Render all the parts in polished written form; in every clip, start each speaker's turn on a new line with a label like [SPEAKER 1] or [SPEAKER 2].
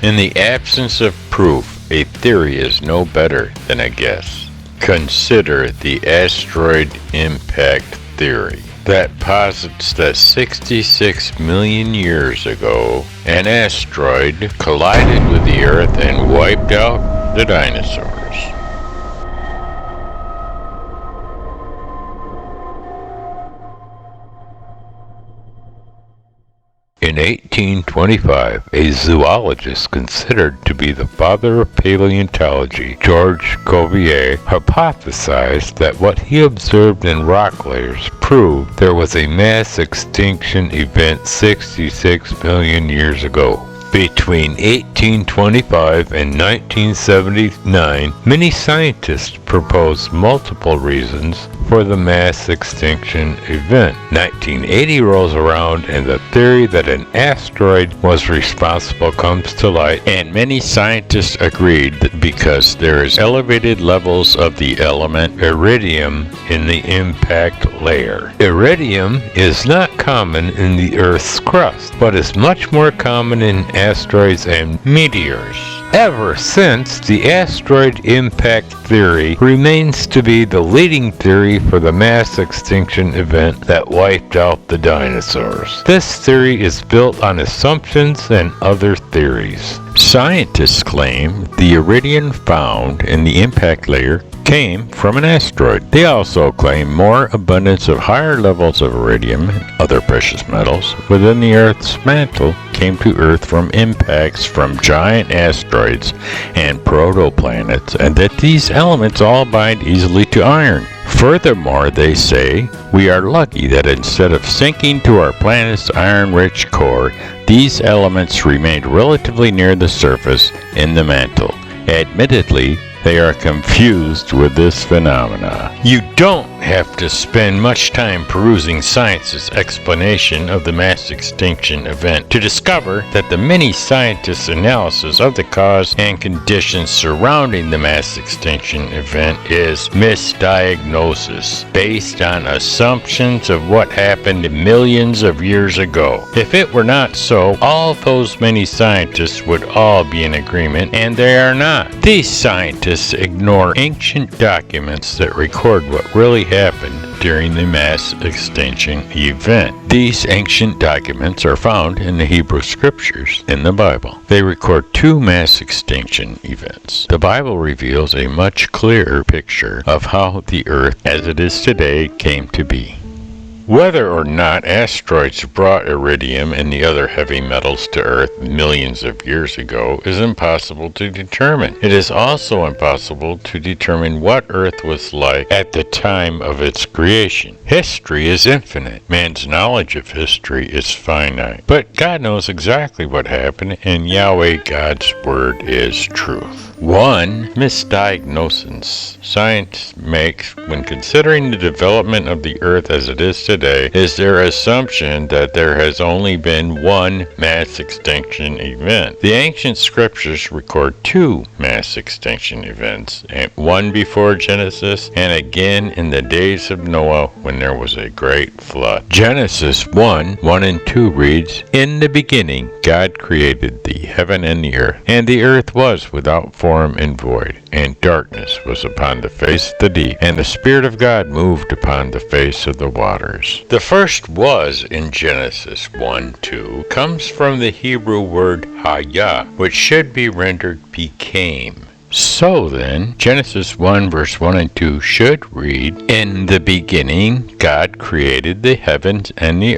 [SPEAKER 1] In the absence of proof, a theory is no better than a guess. Consider the asteroid impact theory that posits that 66 million years ago, an asteroid collided with the Earth and wiped out the dinosaurs. In 1825, a zoologist considered to be the father of paleontology, George Cuvier, hypothesized that what he observed in rock layers proved there was a mass extinction event 66 million years ago. Between 1825 and 1979, many scientists proposed multiple reasons for the mass extinction event. 1980 rolls around and the theory that an asteroid was responsible comes to light, and many scientists agreed that because there is elevated levels of the element iridium in the impact layer. Iridium is not common in the Earth's crust, but is much more common in asteroids and meteors. Ever since, the asteroid impact theory remains to be the leading theory for the mass extinction event that wiped out the dinosaurs. This theory is built on assumptions and other theories. Scientists claim the iridium found in the impact layer came from an asteroid. They also claim more abundance of higher levels of iridium and other precious metals within the Earth's mantle came to Earth from impacts from giant asteroids and protoplanets, and that these elements all bind easily to iron. Furthermore, they say, we are lucky that instead of sinking to our planet's iron-rich core, these elements remained relatively near the surface in the mantle. Admittedly, they are confused with this phenomena. You don't have to spend much time perusing science's explanation of the mass extinction event to discover that the many scientists' analysis of the cause and conditions surrounding the mass extinction event is misdiagnosis based on assumptions of what happened millions of years ago. If it were not so, all those many scientists would all be in agreement, and they are not. These scientists ignore ancient documents that record what really happened during the mass extinction event. These ancient documents are found in the Hebrew Scriptures in the Bible. They record two mass extinction events. The Bible reveals a much clearer picture of how the Earth as it is today came to be. Whether or not asteroids brought iridium and the other heavy metals to Earth millions of years ago is impossible to determine. It is also impossible to determine what Earth was like at the time of its creation. History is infinite. Man's knowledge of history is finite. But God knows exactly what happened, and Yahweh God's word is truth. One misdiagnosis science makes when considering the development of the Earth as it is today is their assumption that there has only been one mass extinction event. The ancient scriptures record two mass extinction events, one before Genesis and again in the days of Noah when there was a great flood. Genesis 1:1 and 2 reads, "In the beginning God created the heaven and the earth was without form and void, and darkness was upon the face of the deep, and the Spirit of God moved upon the face of the waters." The first "was" in Genesis 1:2 comes from the Hebrew word hayah, which should be rendered became. So then, Genesis 1 verse 1 and 2 should read, "In the beginning God created the heavens and the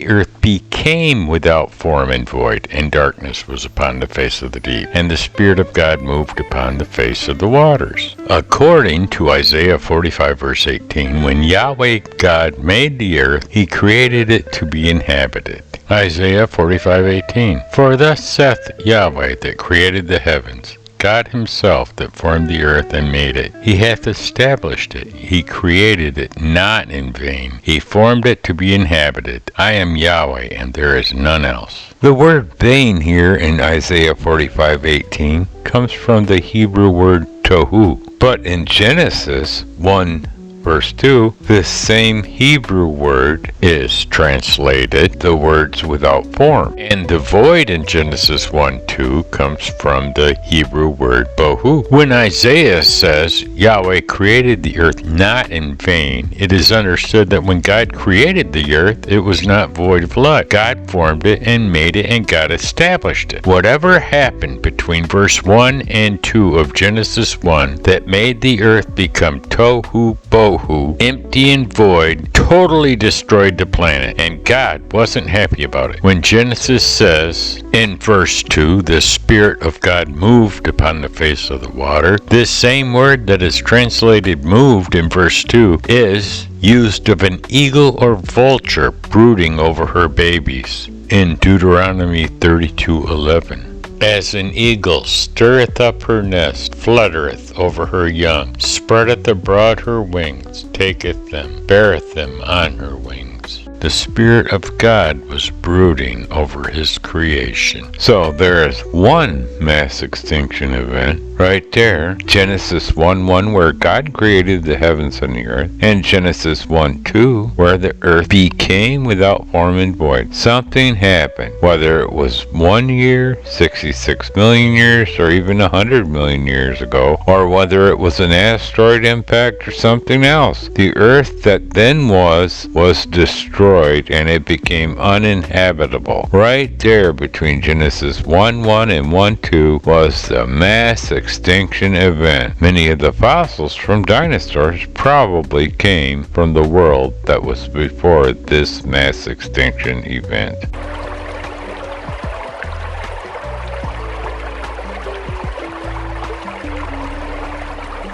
[SPEAKER 1] earth became without form and void, and darkness was upon the face of the deep, and the Spirit of God moved upon the face of the waters." According to Isaiah 45 verse 18, when Yahweh God made the earth, he created it to be inhabited. Isaiah 45:18, "For thus saith Yahweh that created the heavens, God himself that formed the earth and made it. He hath established it. He created it not in vain. He formed it to be inhabited. I am Yahweh, and there is none else." The word vain here in Isaiah 45:18 comes from the Hebrew word tohu. But in Genesis 1 Verse 2, this same Hebrew word is translated the words without form. And the void in Genesis 1:2 comes from the Hebrew word bohu. When Isaiah says Yahweh created the earth not in vain, it is understood that when God created the earth, it was not void of life. God formed it and made it, and God established it. Whatever happened between verse 1 and 2 of Genesis 1 that made the earth become tohu bohu, empty and void, totally destroyed the planet, and God wasn't happy about it. When Genesis says in verse 2, the Spirit of God moved upon the face of the water, this same word that is translated moved in verse 2 is used of an eagle or vulture brooding over her babies in Deuteronomy 32:11. As an eagle stirreth up her nest, fluttereth over her young, spreadeth abroad her wings, taketh them, beareth them on her wings. The Spirit of God was brooding over His creation. So there is one mass extinction event right there. Genesis 1:1, where God created the heavens and the earth, and Genesis 1:2, where the earth became without form and void. Something happened, whether it was 1 year, 66 million years, or even 100 million years ago, or whether it was an asteroid impact or something else. The earth that then was destroyed, and it became uninhabitable. Right there between Genesis 1:1 and 1:2 was the mass extinction event. Many of the fossils from dinosaurs probably came from the world that was before this mass extinction event.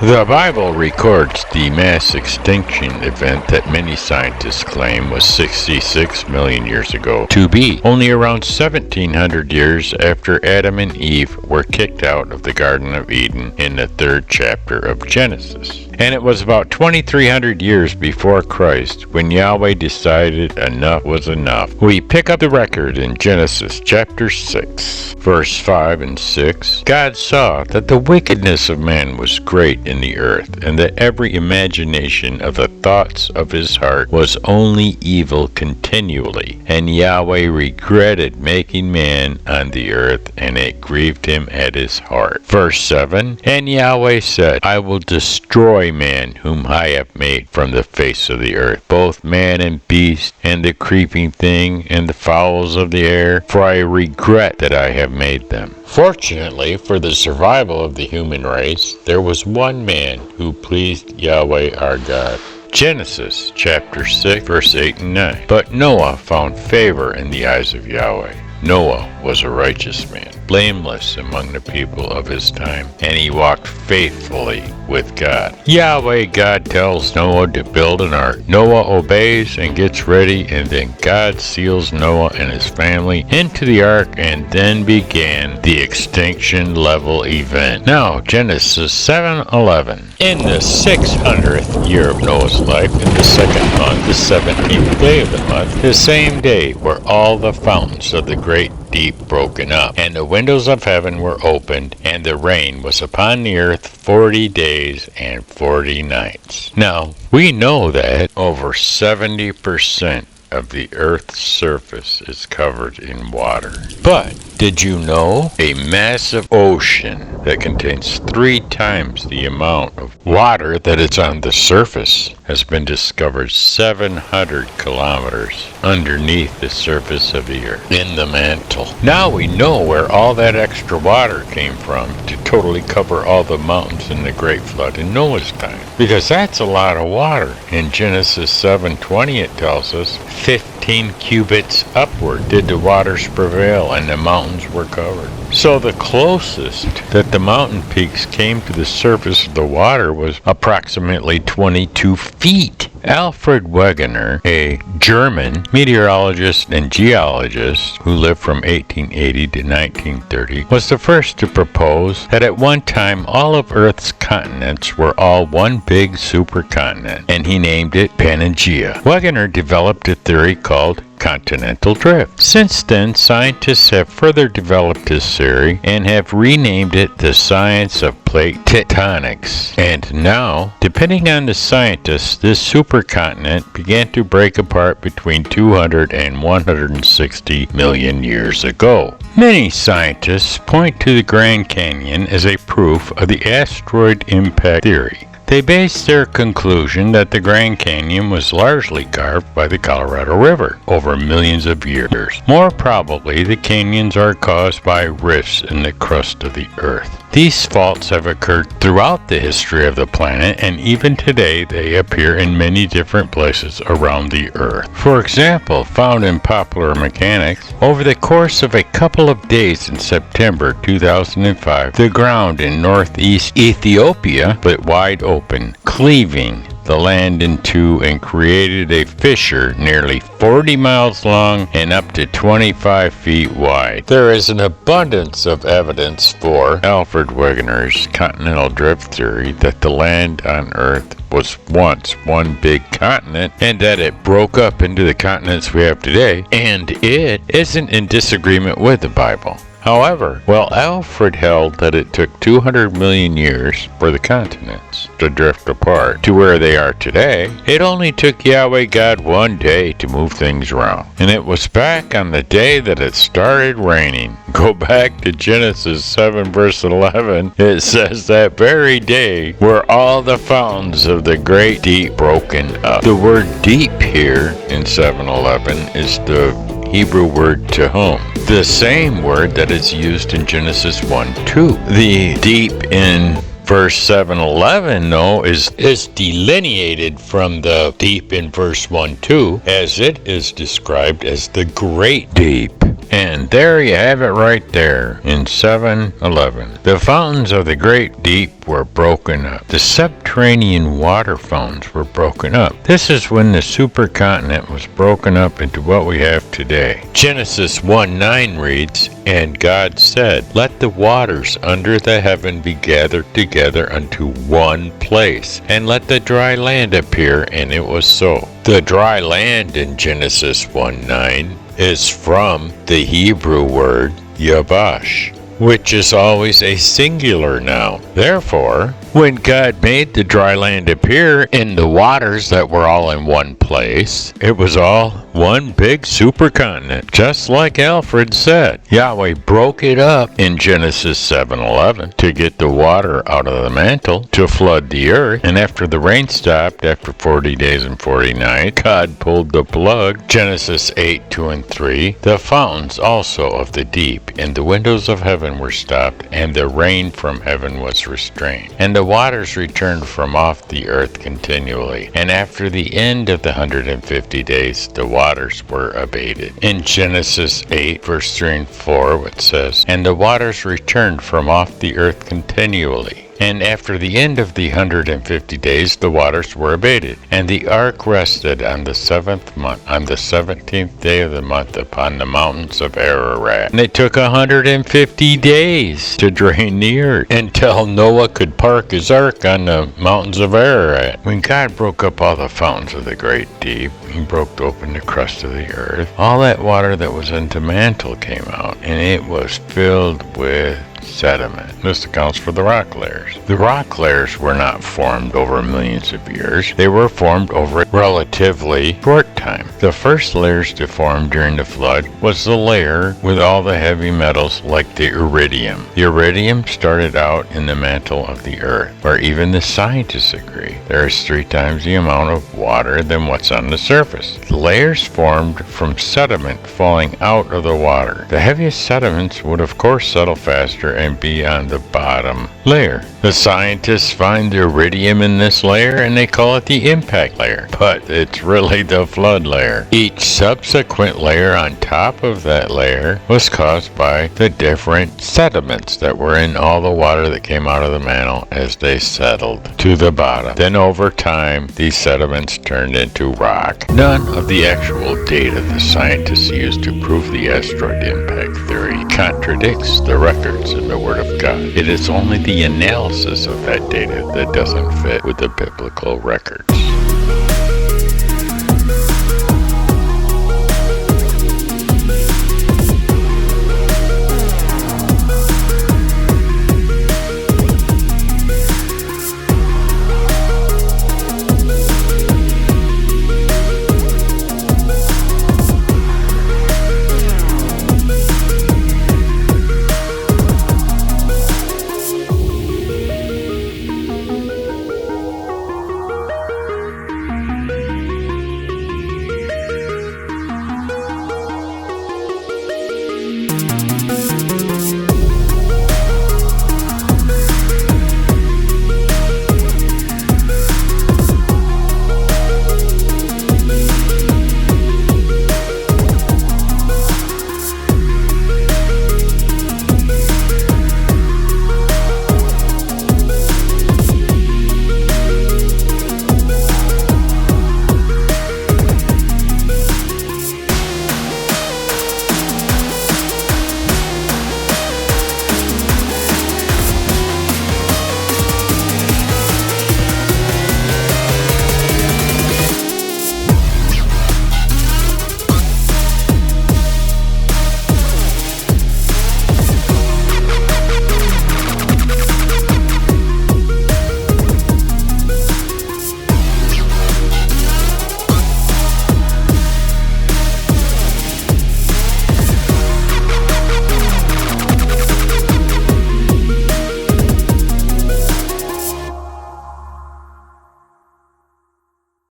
[SPEAKER 1] The Bible records the mass extinction event that many scientists claim was 66 million years ago to be only around 1700 years after Adam and Eve were kicked out of the Garden of Eden in the 3rd chapter of Genesis. And it was about 2300 years before Christ when Yahweh decided enough was enough. We pick up the record in Genesis chapter 6, verse 5 and 6. God saw that the wickedness of man was great in the earth, and that every imagination of the thoughts of his heart was only evil continually. And Yahweh regretted making man on the earth, and it grieved him at his heart. Verse 7, and Yahweh said, I will destroy man whom I have made from the face of the earth, both man and beast, and the creeping thing, and the fowls of the air, for I regret that I have made them. Fortunately for the survival of the human race, there was one man who pleased Yahweh our God. Genesis chapter 6, verse 8 and 9. But Noah found favor in the eyes of Yahweh. Noah was a righteous man, blameless among the people of his time, and he walked faithfully with God. Yahweh God tells Noah to build an ark. Noah obeys and gets ready, and then God seals Noah and his family into the ark, and then began the extinction level event. Now, Genesis 7:11. In the 600th year of Noah's life, in the 2nd month, the 17th day of the month, the same day were all the fountains of the great deep broken up, and the windows of heaven were opened, and the rain was upon the earth 40 days and 40 nights. Now, we know that over 70% of the earth's surface is covered in water. But did you know a massive ocean that contains 3 times the amount of water that is on the surface has been discovered 700 kilometers underneath the surface of the earth, in the mantle? Now we know where all that extra water came from to totally cover all the mountains in the Great Flood in Noah's time, because that's a lot of water. In Genesis 7:20 it tells us 15 cubits upward did the waters prevail, and the mountains were covered. So the closest that the mountain peaks came to the surface of the water was approximately 22 feet. Alfred Wegener, a German meteorologist and geologist who lived from 1880 to 1930, was the first to propose that at one time all of Earth's continents were all one big supercontinent, and he named it Pangaea. Wegener developed a theory called continental drift. Since then, scientists have further developed this theory and have renamed it the science of plate tectonics. And now, depending on the scientists, this supercontinent began to break apart between 200 and 160 million years ago. Many scientists point to the Grand Canyon as a proof of the asteroid impact theory. They base their conclusion that the Grand Canyon was largely carved by the Colorado River over millions of years. More probably, the canyons are caused by rifts in the crust of the Earth. These faults have occurred throughout the history of the planet, and even today they appear in many different places around the Earth. For example, found in Popular Mechanics, over the course of a couple of days in September 2005, the ground in northeast Ethiopia split wide open, cleaving the land in two and created a fissure nearly 40 miles long and up to 25 feet wide. There is an abundance of evidence for Alfred Wegener's continental drift theory that the land on Earth was once one big continent and that it broke up into the continents we have today, and it isn't in disagreement with the Bible. However, while Alfred held that it took 200 million years for the continents to drift apart to where they are today, it only took Yahweh God one day to move things around. And it was back on the day that it started raining. Go back to Genesis 7 verse 11. It says that very day were all the fountains of the great deep broken up. The word deep here in 7:11 is the Hebrew word tehom, the same word that is used in Genesis 1:2. The deep in verse 7:11, though, is delineated from the deep in verse 1:2, as it is described as the great deep. And there you have it right there in 7:11. The fountains of the great deep were broken up. The subterranean water fountains were broken up. This is when the supercontinent was broken up into what we have today. Genesis 1:9 reads, "And God said, Let the waters under the heaven be gathered together unto one place, and let the dry land appear, and it was so." The dry land in Genesis 1:9 is from the Hebrew word yabash, which is always a singular noun. Therefore, when God made the dry land appear in the waters that were all in one place, it was all one big supercontinent, just like Alfred said. Yahweh broke it up in Genesis 7:11 to get the water out of the mantle to flood the earth, and after the rain stopped after 40 days and 40 nights, God pulled the plug. Genesis 8:2 and 3, the fountains also of the deep and the windows of heaven were stopped, and the rain from heaven was restrained, and the waters returned from off the earth continually. And after the end of the 150 days, the waters were abated. In Genesis 8, verse 3 and 4, it says, "And the waters returned from off the earth continually. And after the end of the 150 days, the waters were abated. And the ark rested on the 7th month, on the 17th day of the month, upon the mountains of Ararat. And it took 150 days to drain the earth, until Noah could park his ark on the mountains of Ararat." When God broke up all the fountains of the great deep, He broke open the crust of the earth. All that water that was in the mantle came out, and it was filled with sediment. This accounts for the rock layers. The rock layers were not formed over millions of years. They were formed over a relatively short time. The first layers to form during the flood was the layer with all the heavy metals like the iridium. The iridium started out in the mantle of the earth, where even the scientists agree there is 3 times the amount of water than what's on the surface. The layers formed from sediment falling out of the water. The heaviest sediments would of course settle faster and be on the bottom layer. The scientists find the iridium in this layer and they call it the impact layer, but it's really the flood layer. Each subsequent layer on top of that layer was caused by the different sediments that were in all the water that came out of the mantle as they settled to the bottom. Then over time, these sediments turned into rock. None of the actual data the scientists used to prove the asteroid impact theory contradicts the records in the Word of God. It is only the analysis of that data that doesn't fit with the biblical records.